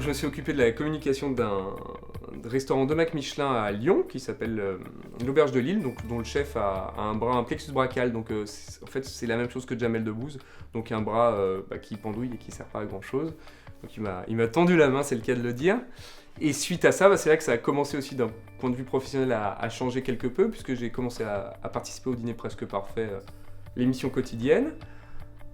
Je me suis occupé de la communication d'un restaurant de Mac Michelin à Lyon qui s'appelle l'Auberge de Lille, donc, dont le chef a un bras, un plexus brachial, donc en fait c'est la même chose que Jamel Debbouze, donc un bras qui pendouille et qui ne sert pas à grand chose. Donc il m'a tendu la main, c'est le cas de le dire. Et suite à ça, c'est vrai que ça a commencé aussi d'un point de vue professionnel à changer quelque peu, puisque j'ai commencé à participer au Dîner Presque Parfait, l'émission quotidienne.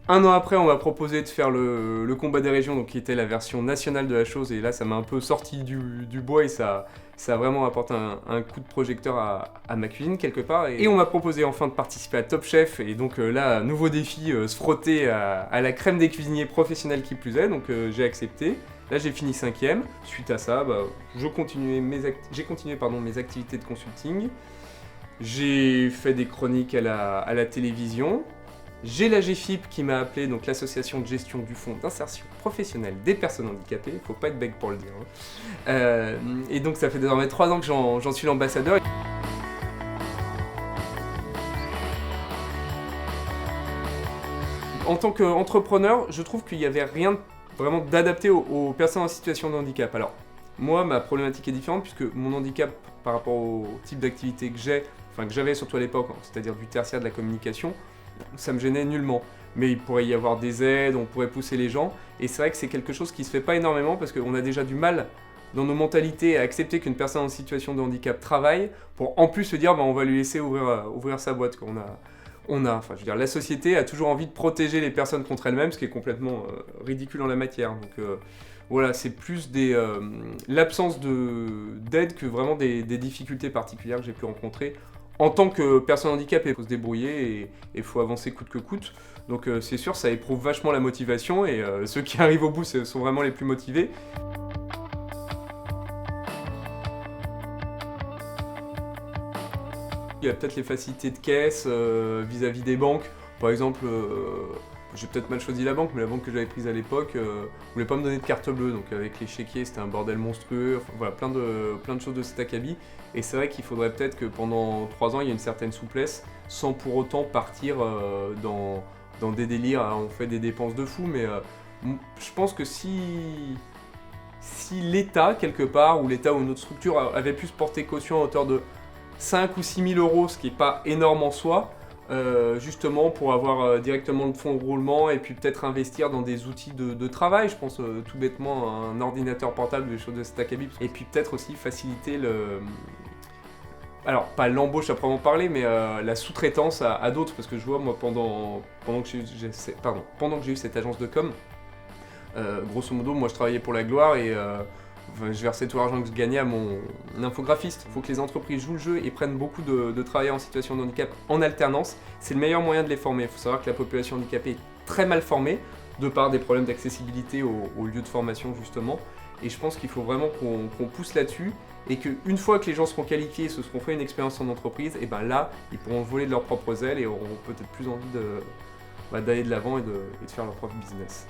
Un an après, on m'a proposé de faire le combat des régions, donc qui était la version nationale de la chose, et là ça m'a un peu sorti du bois et ça a vraiment apporté un coup de projecteur à ma cuisine quelque part. Et on m'a proposé enfin de participer à Top Chef, et donc là, nouveau défi, se frotter à la crème des cuisiniers professionnels qui plus est, donc j'ai accepté. Là j'ai fini 5e, suite à ça, j'ai continué mes activités de consulting, j'ai fait des chroniques à la télévision. J'ai la GFIP qui m'a appelé, donc l'association de gestion du fonds d'insertion professionnelle des personnes handicapées, il ne faut pas être bègue pour le dire. Et donc ça fait désormais 3 ans que j'en suis l'ambassadeur. En tant qu'entrepreneur, je trouve qu'il n'y avait rien vraiment d'adapté aux personnes en situation de handicap. Alors, moi, ma problématique est différente puisque mon handicap par rapport au type d'activité que j'avais surtout à l'époque, c'est-à-dire du tertiaire de la communication, ça me gênait nullement. Mais il pourrait y avoir des aides, on pourrait pousser les gens. Et c'est vrai que c'est quelque chose qui se fait pas énormément parce qu'on a déjà du mal dans nos mentalités à accepter qu'une personne en situation de handicap travaille pour en plus se dire on va lui laisser ouvrir sa boîte. La société a toujours envie de protéger les personnes contre elles-mêmes, ce qui est complètement ridicule en la matière. Donc voilà, c'est plus l'absence d'aide que vraiment des difficultés particulières que j'ai pu rencontrer. En tant que personne handicapée, il faut se débrouiller et il faut avancer coûte que coûte. Donc c'est sûr, ça éprouve vachement la motivation et ceux qui arrivent au bout sont vraiment les plus motivés. Il y a peut-être les facilités de caisse vis-à-vis des banques. Par exemple, j'ai peut-être mal choisi la banque, mais la banque que j'avais prise à l'époque voulait pas me donner de carte bleue. Donc avec les chéquiers, c'était un bordel monstrueux. Enfin, voilà, plein de choses de cet acabit. Et c'est vrai qu'il faudrait peut-être que pendant 3 ans, il y ait une certaine souplesse, sans pour autant partir dans des délires. Alors, on fait des dépenses de fou, mais je pense que si l'État, quelque part, ou l'État ou une autre structure avait pu se porter caution à hauteur de 5 ou 6 000 euros, ce qui n'est pas énorme en soi, justement pour avoir directement le fonds de roulement et puis peut-être investir dans des outils de travail, je pense tout bêtement à un ordinateur portable, des choses de cet acabit, et puis peut-être aussi faciliter alors pas l'embauche à proprement parler, mais la sous-traitance à d'autres, parce que je vois moi pendant que j'ai eu cette agence de com, grosso modo moi je travaillais pour la gloire et je versais tout l'argent que je gagnais à mon infographiste. Il faut que les entreprises jouent le jeu et prennent beaucoup de travailleurs en situation de handicap en alternance. C'est le meilleur moyen de les former. Il faut savoir que la population handicapée est très mal formée, de par des problèmes d'accessibilité aux lieux de formation justement. Et je pense qu'il faut vraiment qu'on pousse là-dessus et qu'une fois que les gens seront qualifiés et se seront fait une expérience en entreprise, et ben là, ils pourront voler de leurs propres ailes et auront peut-être plus envie d'aller de l'avant et de faire leur propre business.